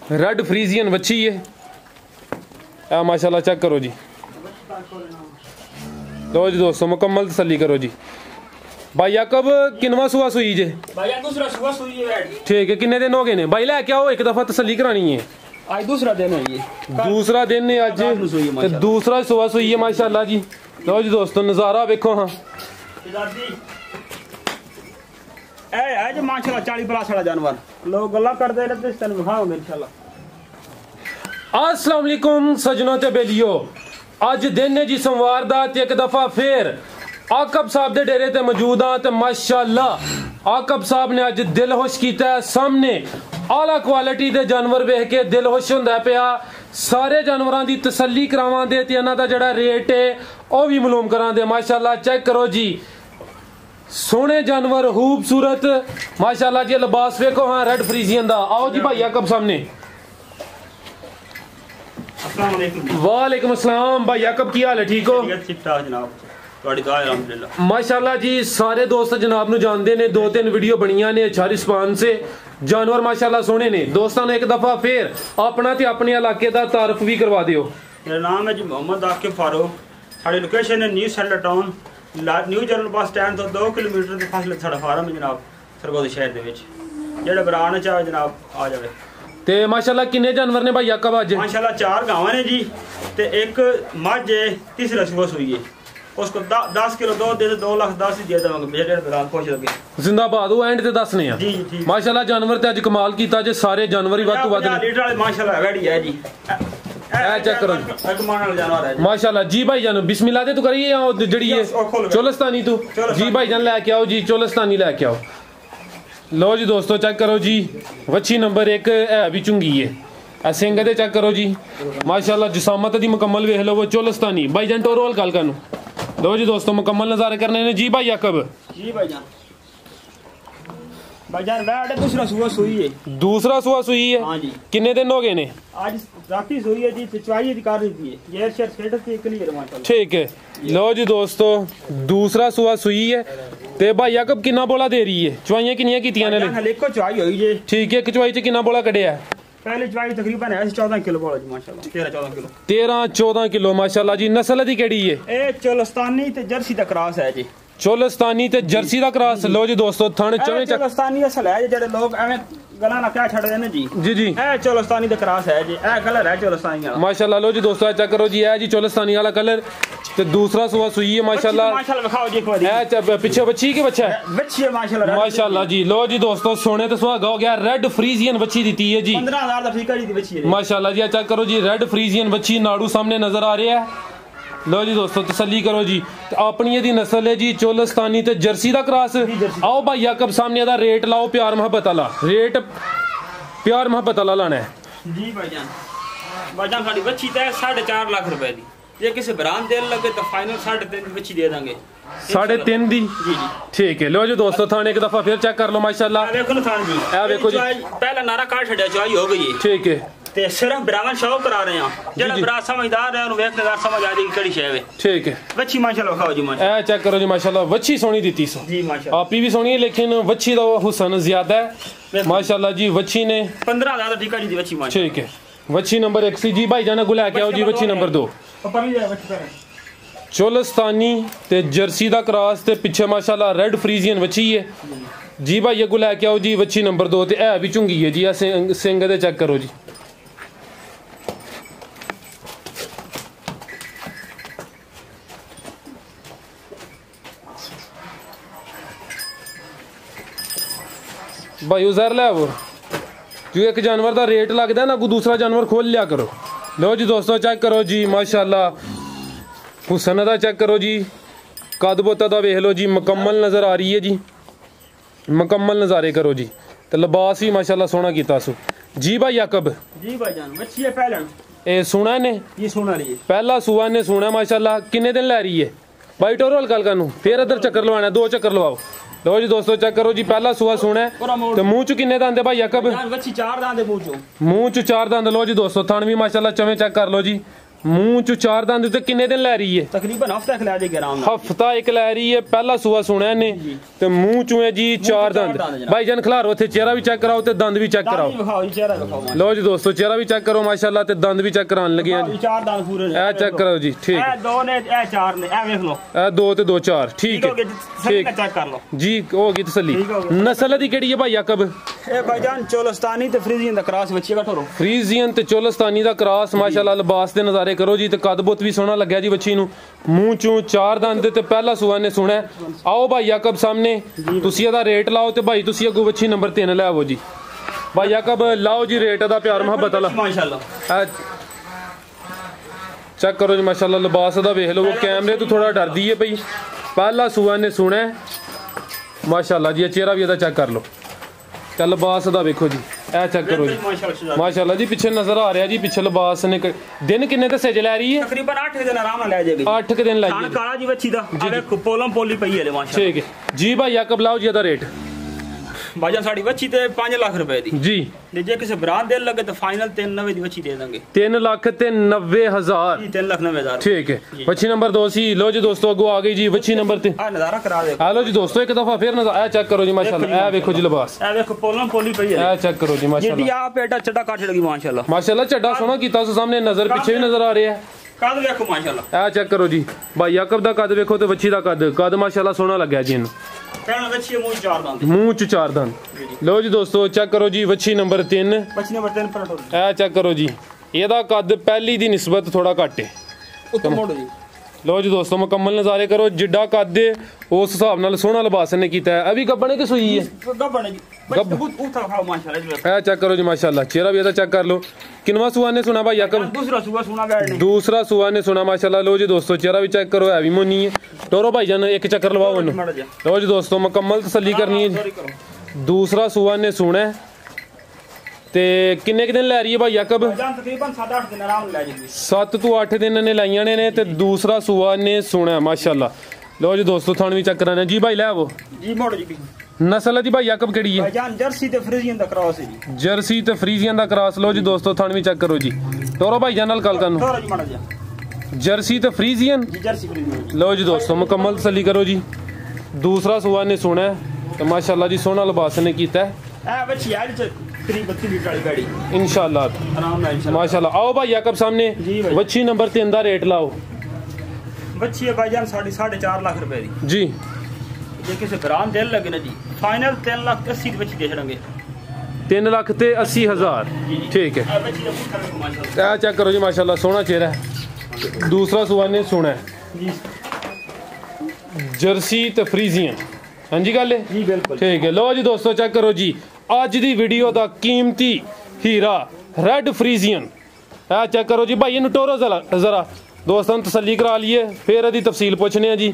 Red Friesian बच्ची है माशाल्लाह, चेक करो जी। लो जी दोस्तों मुकम्मल तसल्ली करो जी। भाई याकब किनवा सुआ सुई जे? दूसरा सुआ सुई है। ठीक है, किन्ने दिन हो गए ने भाई? लैके आओ, एक दफा तसल्ली करानी है। आज दूसरा दिन है ये, दूसरा दिन है अज, दूसरा सुआ सुई है माशाल्लाह जी। लो जी दोस्तों नजारा वेखो। हाँ आज माशाल्लाह 40 प्लस वाला जानवर लोग गल्ला करते रहते, इस तरह दिखाओगे इंशाल्लाह। अस्सलाम वालेकुम सजनों ते बेलियो, अज दिन है जी सोमवार दा ते एक दफा फिर आकब साहब दे डेरे ते मौजूद हाँ। ते माशाल्लाह आकब साहब ने अज दिल खुश किया है। सामने आला क्वालिटी दे जानवर वेख के दिल खुश होंदा पिया। सारे जानवरों की तसल्ली करावांदे ते इन्हां दा जेड़ा रेट है वह भी मालूम करांदे। माशाल्लाह चेक करो जी, सोहने जानवर खूबसूरत माशाल्लाह जी। लिबास वेखो हाँ रेड फ्रीजियन दा। आओ जी भाई आकब सामने। वालेकुम अस्सलाम भाई आकब, की हाल है? ठीक हो? माशाल्लाह जी सारे दोस्त जनाब नू जानते ने, 2-3 वीडियो बनिया ने, अच्छा रिस्पांस से जानवर माशाल्लाह सोहने ने। दोस्तों ने एक दफा फिर अपना ते अपने इलाके का तारफ भी करवा दियो। मेरा नाम है जी मोहम्मद आकिब फारूक। साड़ी लोकेशन है new settler town, new general bus stand तो 2 किलोमीटर के फासले साड़ा फार्म है जनाब, सरगोदा शहर दे विच। जेड़ा बराना चाहे जनाब आ जावे। ते माशाल्लाह किन्ने जानवर ने भाई आकब अज? माशाल्लाह 4 गावां ने जी, ते एक मझ है, तीसरा सुबह सुई है। उसको 10 किलो दूध दे 2 लाख 10 ही दे देवांगे, मेरे बरान खुश लगे। जिंदाबाद हो एंड ते दसने आ। जी जी माशाल्लाह जानवर ते अज कमाल कीता जे, सारे जानवर ही वध वध लीटर वाले माशाल्लाह रेडी है जी। चेक करो माशाल्लाह जी। भाई जान बिस्मिल्लाह दे तू करिए जड़ी है चोलस्तानी तू जी। भाई जान लैके आओ जी, चोलस्तानी लैके आओ। लो जी दोस्तों चेक करो जी, वच्छी नंबर 1 है भी चुंगी है। सिंह दे चेक करो जी माशाल्लाह, जिसामत दी मुकम्मल वेख लो वो चोलस्तानी। भाई जान टोरोल गल करनू। लो जी दोस्तों मुकम्मल नज़ारे करने ने जी। भाई आकब जी भाईजान, भाईजान बैठ दूसरा सुबह सुई है। दूसरा सुबह सुई है? हाँ जी। किन्ने दिन हो गए ने? आज राती सुई है जी, चवाई अधिकार दी है, ये शर सेट से क्लियर माशाल्लाह। ठीक है। लो जी दोस्तों दूसरा सुबह सुई है। ते भाई आकब किन्ना बोला दे रही है? चवाइयां किन्नियां कीतियां ने? हले को चवाई होई जी। ठीक है, एक चवाई च किन्ना बोला कढ़िया है? पहले चवाई तकरीबन है 14 किलो बोला जी माशाल्लाह, 13-14 किलो। 13-14 किलो माशाल्लाह जी। नस्ल दी केड़ी है? ए चोलस्तानी ते जर्सी दा क्रॉस है जी। चोलस्तानी ते जर्सी दा क्रॉस। लो जी दोस्तों थण चवे चोलस्तानी असल है जेड़े लोग एवें गला ना क्या छड़ देने जी। जी जी ए चोलस्तानी दा क्रॉस है जी, ए कलर है चोलस्तानी वाला माशाल्लाह। लो जी दोस्तों चेक करो जी, है जी चोलस्तानी वाला कलर। ते दूसरा सुबह सुई है माशाल्लाह। माशाल्लाह दिखाओ जी एक बार। है पीछे बच्ची के बच्चा है? बच्ची है माशाल्लाह माशाल्लाह जी। लो जी दोस्तों सोने ते सुहागा हो गया। रेड फ्रीजियन बच्ची दी है जी, 15,000 दा ठीका जी दी बच्ची है माशाल्लाह जी। चेक करो जी रेड फ्रीजियन बच्ची, नाड़ू सामने नजर आ रहा है। लो जी दोस्तों तसल्ली करो जी, अपनी दी नस्ल है जी चोलस्तानी ते जर्सी दा क्रॉस। आओ भाई आकब सामने दा रेट लाओ, प्यार मोहब्बत वाला रेट, प्यार मोहब्बत वाला लाना है जी भाईजान। भाईजान साडी बच्ची ते 4.5 लाख रुपए दी, जे किसी बरान देन लगे तो फाइनल 3.5 बच्ची दे देंगे। 3.5 दी जी जी ठीक है। लो जी दोस्तों थाने एक दफा फिर चेक कर लो माशाल्लाह। देखो ना थान जी, ए देखो जी पहला नारा काट छड़या, चवाई हो गई है। ठीक है, ते सिर्फ ब्राह्मण शौक करा रहे हैं, जेड़ा बरा समझदार है उन्हें वेखनेदार समझ आ जाएगी कड़ी शय है। ठीक है। बच्ची माशाल्लाह खाओ जी माशाल्लाह। ए चेक करो जी माशाल्लाह, वच्छी सोनी दी सो जी माशाल्लाह। आपी भी सोनी है लेकिन वच्छी दा हुसन ज्यादा है माशाल्लाह जी। वच्छी ने 15,000 दा ठीका जी दी बच्ची माशाल्लाह। ठीक है। वच्छी नंबर 1 सी जी। भाई जाना गुला के आओ जी वच्छी नंबर 2। चोलस्तानी ते जर्सी दा क्रॉस ते पिछे माशाल्लाह रेड फ्रीजियन वच्छी है जी। भाई ये गुला के आओ जी वच्छी नंबर 2 ते है भी चुंगी है जी। सिंह दे चेक करो जी। भाई उजर लै वो जो एक जानवर का रेट लगता है ना, कोई दूसरा जानवर खोल लिया करो। लो जी दोस्तों चेक करो जी माशाल्लाह, हुसन का चेक करो जी, कद बोता का वेख लो जी, मुकम्मल नज़र आ रही है जी, मुकम्मल नज़ारे करो जी। तो लिबास भी माशाल्लाह सोहना कीता सो जी। भाई आकब जी भाईजान बच्ची है पहलन ए सुना ने ये सुना रही है, पहला सुआ ने सुना माशाल्लाह। किन्ने दिन लै रही है भाई? टोरल गल करनू फिर इधर चक्कर लवाना, 2 चक्कर लवाओ। लो जी दोस्तों चेक करो जी, पहला सुआ सुना है। तो मुंह च किन्ने दांदे भाई आकब? बच्ची 4 दांदे मुंह च 4 दांद। लो जी दोस्तों थान भी माशाल्लाह चवें चेक कर लो जी, ਮੂੰਹ ਚ ਚਾਰ ਦੰਦ ਤੇ ਕਿੰਨੇ ਦਿਨ ਲੈ ਰਹੀ ਹੈ? ਤਕਰੀਬਨ ਹਫਤਾ ਖਿਲਾ ਦੇਗੇ ਆਰਾਮ ਨਾਲ। ਹਫਤਾ ਇੱਕ ਲੈ ਰਹੀ ਹੈ, ਪਹਿਲਾ ਸੂਆ ਸੁਣਿਆ ਨੇ ਤੇ ਮੂੰਹ ਚੋਂ ਹੈ ਜੀ ਚਾਰ ਦੰਦ। ਭਾਈ ਜਾਨ ਖਿਲਾਰੋ, ਇੱਥੇ ਚਿਹਰਾ ਵੀ ਚੈੱਕ ਕਰਾਓ ਤੇ ਦੰਦ ਵੀ ਚੈੱਕ ਕਰਾਓ। ਲਓ ਜੀ ਦੋਸਤੋ, ਚਿਹਰਾ ਵੀ ਚੈੱਕ ਕਰੋ ਮਾਸ਼ਾਅੱਲਾ ਤੇ ਦੰਦ ਵੀ ਚੈੱਕ ਕਰਾਉਣ ਲੱਗੇ ਆ ਜੀ। ਚਾਰ ਦੰਦ ਪੂਰੇ ਨੇ, ਇਹ ਚੈੱਕ ਕਰੋ ਜੀ। ਠੀਕ, ਇਹ ਦੋ ਨੇ, ਇਹ ਚਾਰ ਨੇ, ਇਹ ਵੇਖ ਲਓ। ਇਹ ਦੋ ਤੇ ਦੋ ਚਾਰ। ਠੀਕ ਹੈ, ਠੀਕ ਚੈੱਕ ਕਰ ਲਓ ਜੀ, ਹੋ ਗਈ ਤਸੱਲੀ। ਨਸਲ ਦੀ ਕਿਹੜੀ ਹੈ ਭਾਈ ਆਕਬ? ਇਹ ਭਾਈਜਾਨ ਚੋਲਸਤਾਨੀ ਤੇ ਫਰੀਜ਼ੀਅਨ ਦਾ ਕ੍ਰਾਸ ਬੱਚੀ ਘਟੋਰੋ। ਫਰੀਜ਼ੀਅਨ ਤੇ ਚੋਲਸਤਾਨੀ ਦਾ ਕ੍ਰਾਸ ਮਾਸ਼ਾਅੱਲਾ। ਲਿਬਾਸ ਦੇ ਨਜ਼ਾਰੇ ਕਰੋ ਜੀ ਤੇ ਕੱਦ ਬੁੱਤ ਵੀ ਸੋਹਣਾ ਲੱਗਿਆ ਜੀ ਬੱਚੀ ਨੂੰ। ਮੂੰਹ ਚੋਂ ਚਾਰ ਦੰਦ ਤੇ ਪਹਿਲਾ ਸੂਆ ਨੇ ਸੁਣਿਆ। ਆਓ ਭਾਈ ਆਕਬ ਸਾਹਮਣੇ, ਤੁਸੀਂ ਇਹਦਾ ਰੇਟ ਲਾਓ ਤੇ ਭਾਈ ਤੁਸੀਂ ਅੱਗੋਂ ਬੱਚੀ ਨੰਬਰ 3 ਲੈ ਆਵੋ ਜੀ। ਭਾਈ ਆਕਬ ਲਾਓ ਜੀ ਰੇਟ ਦਾ, ਪਿਆਰ ਮੁਹੱਬਤ ਵਾਲਾ ਮਾਸ਼ਾਅੱਲਾ। ਚੈੱਕ ਕਰੋ ਜੀ ਮਾਸ਼ਾਅੱਲਾ, ਲਿਬਾਸ ਦਾ ਵੇਖ ਲਓ। ਉਹ ਕੈਮਰੇ ਤੋਂ ਥੋੜਾ ਡਰਦੀ ਹੈ ਭਈ। ਪਹਿਲਾ ਸੂਆ ਨੇ ਸੁਣਿਆ ਮਾਸ਼ਾਅੱਲਾ ਜੀ। ਇਹ ਚਿਹਰਾ ਵੀ ਇਹਦਾ ਚੈੱਕ ਕਰ ਲਓ। ਚੱਲ ਲਿਬਾਸ ਦਾ ਵੇਖੋ ਜੀ, ਇਹ ਚੈੱਕ ਕਰੋ ਜੀ ਮਾਸ਼ਾਅੱਲਾ ਜੀ। ਪਿੱਛੇ ਨਜ਼ਰ ਆ ਰਿਹਾ ਜੀ, ਪਿੱਛੇ ਲਿਬਾਸ ਨੇ। ਦਿਨ ਕਿੰਨੇ ਦੱਸੇ ਜ ਲੈ ਰਹੀ ਹੈ? ਤਕਰੀਬਨ 8 ਦਿਨ ਆਰਾਮ ਨਾਲ ਲੈ ਜਾਏਗੀ। 8 ਦਿਨ ਲੈ ਜਾਏਗੀ। ਕਾਲਾ ਜੀ ਬੱਚੀ ਦਾ ਵੇਖੋ, ਪੋਲਮ ਪੋਲੀ ਪਈ ਹੈ ਮਾਸ਼ਾਅੱਲਾ। ਠੀਕ ਹੈ ਜੀ ਭਾਈ ਆਕਬ, ਲਾਓ ਜੀ ਇਹਦਾ ਰੇਟ। भाईजान साड़ी बच्ची ते 5 लाख रुपए दी जी। जे किसी ब्रांड दिल लगे तो फाइनल 390 दी बच्ची दे देंगे। 3,90,000। 3,90,000 ठीक है। बच्ची नंबर 2 सी। लो जी दोस्तों, अगो आ गई जी बच्ची नंबर 3। नजारा करा दे। लो जी दोस्तों, एक दफा फिर नजारा चेक करो जी माशाल्लाह। ए देखो जी लिबास, ए देखो पोलम पोली पई है। ए चेक करो जी माशाल्लाह। जी आप पेटा चड्डा काट लगी माशाल्लाह। माशाल्लाह चड्डा सोना कीता सो सामने, नजर पीछे भी नजर आ रहा है। कद देखो माशाल्लाह। ए चेक करो जी भाई याकब दा कद देखो ते बच्ची दा कद माशाल्लाह सोना लग गया जी इनु। मूंह च चार दंद। लो जी दोस्तों, चेक करो जी बच्ची नंबर 3। बच्ची नंबर 3 पर ए चेक करो जी, ਇਹਦਾ ਕੱਦ ਪਹਿਲੀ ਦੀ ਨਿਸਬਤ ਥੋੜਾ ਘੱਟ ਹੈ। ਉੱਤੋਂ ਮੋੜੋ ਜੀ। ਲੋ ਜੀ ਦੋਸਤੋ, ਮੁਕੰਮਲ ਨਜ਼ਾਰੇ ਕਰੋ। ਜਿੱਡਾ ਕੱਦ ਉਸ ਹਿਸਾਬ ਨਾਲ ਸੋਹਣਾ ਲਿਬਾਸ ਨੇ ਕੀਤਾ ਹੈ। ਇਹ ਵੀ ਗੱਬਣ ਕਿ ਸੂਈ ਹੈ? ਗੱਬਣ ਜੀ। ਉਠਾ ਖਾਓ ਮਾਸ਼ਾਅੱਲਾ। ਇਹ ਚੈੱਕ ਕਰੋ ਜੀ ਮਾਸ਼ਾਅੱਲਾ, ਚਿਹਰਾ ਵੀ ਇਹਦਾ ਚੈੱਕ ਕਰ ਲਓ। ਕਿੰਨਵਾ ਸੂਆ ਨੇ ਸੁਣਾ ਭਾਈ ਯਾਕਬ? दूसरा सुआ सुना बैठ नहीं। दूसरा सुआ ने सुना माशाल्लाह। लो जी दोस्तों, चेहरा भी चेक करो, है भी मोनी है। टोरो भाईजान एक चक्कर लवाओ इन्हें। लो जी दोस्तों, मुकम्मल तसल्ली करनी है। दूसरा सुआ ने सुना ते किन्ने दिन लै रही है भाई याकब? तकरीबन 7-8 दिन आराम ले जाएगी। 7 ਤੋਂ 8 दिन ने लाइया ने ते दूसरा सुआ ने सुना माशाल्लाह। लो जी दोस्तों, थान भी चेक कराना जी भाई ले वो जी मोड़ जी। नस्ल दी भाई याकब केड़ी है? भाईजान जर्सी ते फ्रीजियन दा क्रॉस है जी। जर्सी ते फ्रीजियन दा क्रॉस। लो जी दोस्तों, थान भी चेक करो जी। टोरो भाईजान नाल गल करनो। टोरो जी माड़ा जी। जर्सी ते फ्रीजियन जी, जर्सी फ्रीजियन। लो जी दोस्तों, मुकम्मल तसल्ली करो जी। दूसरा सुआ ने सुना तो माशाल्लाह जी सोहना लिबास ने कीता है। ए बच्ची आज 30-32 लीटर वाली गाड़ी इंशाल्लाह आराम नाल इंशाल्लाह माशाल्लाह। आओ भाई याकब सामने, बच्ची नंबर 3 दा रेट लाओ। बच्ची है भाईजान 4.5 लाख रुपए दी जी। जे किसी ब्रांड दिल लगे ना जी, फाइनल 3,80,000 दी बच्ची दे देंगे। 3,80,000। ठीक है। बच्ची दा पुत्तर देखो माशाल्लाह। ए चेक करो जी माशाल्लाह, सोहना चेहरा है। दूसरा सुआ ने सुना है जी। जर्सी ते फ्रीजियन। हाँ जी गल है जी बिल्कुल ठीक है। लो जी दोस्तों, चेक करो जी, अज दी वीडियो दा कीमती हीरा रेड फ्रीजियन। ए चेक करो जी भाई, इन्हू टोरो जरा दोस्तों तसल्ली करा लिए, फिर यदि तफसील पूछने जी।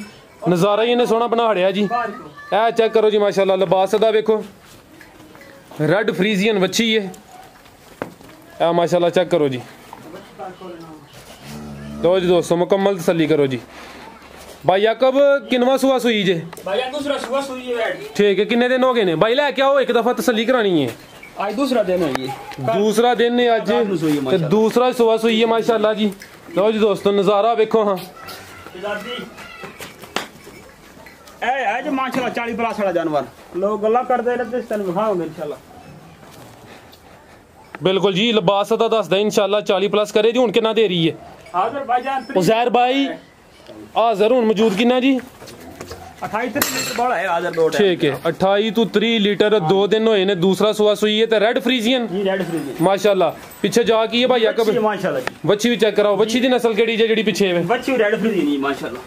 नज़ारा ही इन्हें सोहना बना हड़िया जी। ए चेक करो जी माशाल्लाह, लिबास दा वेखो, रेड फ्रीजियन बच्ची है। ए माशाल्लाह चेक करो जी। लो जी दोस्तों, मुकम्मल तसल्ली करो जी। भाई याकब किनवा सुआ सुई जे? भाई दूसरा सुआ सुई है। ठीक है। किन्ने दिन हो गए ने भाई? लेके आओ, एक दफा तसल्ली करानी है। आज दूसरा दिन है ये। दूसरा दिन है आज ते दूसरा सुआ सुई है माशाल्लाह जी। लो जी दोस्तों, नज़ारा देखो। हाँ ए आज माशाल्लाह 40 प्लस वाला जानवर लोग गल्ला करदे रहते, तन दिखाओगे इंशाल्लाह। बिल्कुल जी, लिबास दा दसदा इंशाल्लाह 40 प्लस करे जी। हुन कितना दे रही है हाजिर भाईजान? उजैर भाई हाजिर हुन मौजूद कितना जी? 28 लीटर बड़ा है हाजिर दो। ठीक है। 28 ਤੋਂ 30 लीटर 2 दिन होए ने। दूसरा सुआ सुई है ते रेड फ्रीजियन जी। रेड फ्रीजियन माशाल्लाह। पीछे जा की है भाई याकब? माशाल्लाह जी। बच्ची भी चेक कराओ। बच्ची दी नस्ल केड़ी जे जेड़ी पीछे है? बच्ची रेड फ्रीजियन जी माशाल्लाह।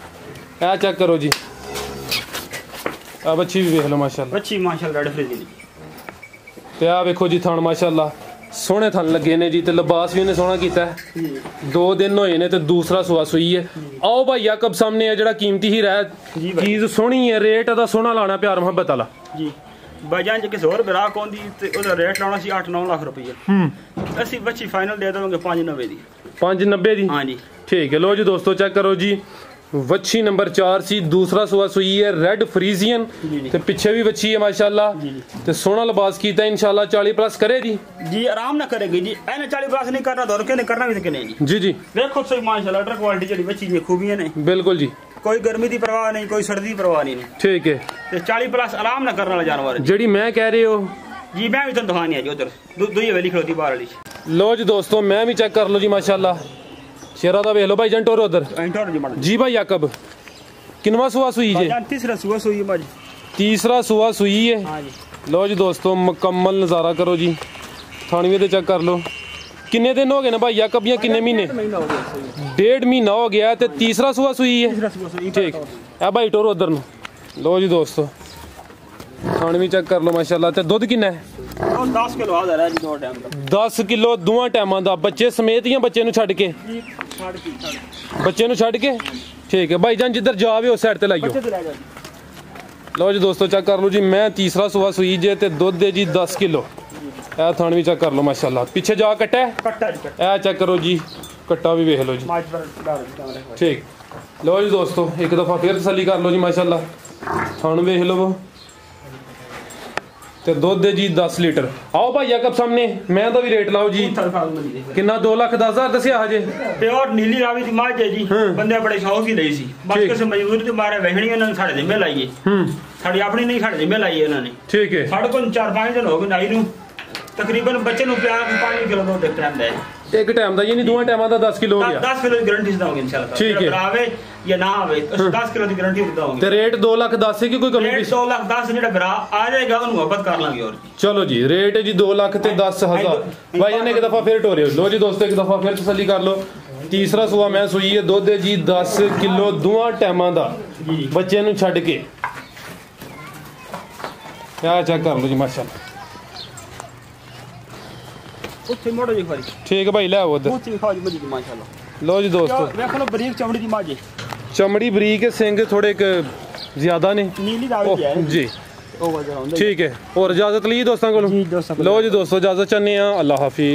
ए चेक करो जी, आ बच्ची भी देख लो माशाल्लाह। बच्ची माशाल्लाह रेड फ्रीजियन। ते आ देखो जी, थान माशाल्लाह सोहने थन लगे ने जी। ते लिबास भी इन्हें सोहना कीता है। 2 दिन होए ने ते दूसरा सुआ सुई है। आओ भाई याकब सामने है, जेड़ा कीमती हीरा है, चीज सोहनी है, रेट दा सोहना लाना प्यार मुहब्बत वाला जी। भाईजान जे किसी और ग्राहक होंदी ते ओदा रेट लाना सी 8-9 लाख रुपए। ਅਸੀਂ बच्ची फाइनल दे देंगे 590 दी। 590 दी? हाँ जी। ठीक है। लो जी दोस्तों, चेक करो जी, वच्छी नंबर 4 सी, दूसरा सुआ सुई है रेड फ्रीजियन ते पिछे भी वच्छी है माशाल्लाह ते सोना लिबास कीता इंशाल्लाह। 40 प्लस करे जी आराम ना करेगी जी, एने 40 प्लस नहीं करना तो के करना भी नहीं जी। जी देखो सही माशाल्लाह अल्ट्रा क्वालिटी जेडी वच्छी दी खूबियां ने। बिल्कुल जी, कोई गर्मी की परवाह नहीं, कोई सर्दी की परवाह नहीं। ठीक है, ते 40 प्लस आराम ना करने वाला जानवर जेडी मैं कह रहे हो जी। मैं भी तुम दिखानी है जी उधर दुई हवेली खड़ोती बाहर वाली। लो जी दोस्तों, मैं भी चेक कर लो जी माशाल्लाह। शेरा दा वेख लो भाई जंटोर उधर जी। भाई याकब किनवा सुआ सुई जी? तीसरा सुआ सुई है भाई। तीसरा सुआ सुई है। हाँ जी। लो जी दोस्तों, मुकम्मल नज़ारा करो जी, थानवी ते चेक कर लो। किन्ने दिन हो गए ना भाई याकब, या किन्ने महीने? 1.5 महीना हो गया ते तीसरा सुआ सुई है। ठीक है भाई टोर उधर नु। लो जी दोस्तों, थानवी चेक कर लो माशाल्लाह। ते दुध किन्ना है? 10 किलो आ रहा है जी, 2 टाइम दा। 10 किलो दोवां टाइमां दा, बच्चे समेत या बच्चे नु छड़ के? बच्चे नु छड़ के। ठीक है भाई जान, जिधर जावे उस साइड ते लाइयो। लो जी दोस्तों, चेक कर लो जी। मैं तीसरा सुआ सुई जे ते दुध दे जी 10 किलो। ए थान भी चेक कर लो माशाल्लाह। पीछे जा कट्टा है, ए चेक करो जी, कट्टा भी वेख लो जी। ठीक, लो जी दोस्तों, एक दफ़ा फिर तसल्ली कर लो जी माशाल्लाह। थान वेख लो ते दुध दे जी 10 लीटर। आओ भाई याकब सामने, मैं तो भी रेट लाओ जी। किन्ना? 2,10,000 दसिया हजे। प्योर नीली रावी दी मझ है जी। बंदे बड़े शौक ही लई सी, बस किसी मजबूरी ते मारे वहणी उन्होंने साडे जिम्मे लाई है। साडी अपनी नहीं, साडे जिम्मे लाई है उन्होंने। ठीक है, साडे को 4-5 दिन हो गए नाई नूं। तकरीबन बच्चे नु प्यार 5 किलो दूध एक टाइम दा है। एक टाइम दा यानी दोवां टाइमां दा 10 किलो हो गया। 10 किलो की गारंटी दूंगा इंशाल्लाह। ठीक है, आवे या ना आवे 10 किलो की गारंटी दूंगा। ते रेट 2,10,000 है कि कोई कमी? रेट 2,10,000 जेड़ा भरा आ जाएगा उन्हें वापस कर लांगे। और चलो जी, रेट है जी 2,10,000। भाई ने एक दफा फिर टोरे। लो जी दोस्तों, एक दफा फिर तसल्ली कर लो। तीसरा सुआ मैं सुई है, दुध है जी 10 किलो दोवां टाइमां दा, बच्चे नु छड़ के। क्या चेक कर लो जी माशाल्लाह। ठीक है भाई, ले उधर। लो जी दोस्तों, बरीक चमड़ी दी मां जी, चमड़ी बरीक है, सिंग थोड़े ज्यादा ने जी। ठीक है, और इजाजत ली दोस्तों को। लो जी दोस्तों, इजाजत चाहने। अल्लाह हाफिज।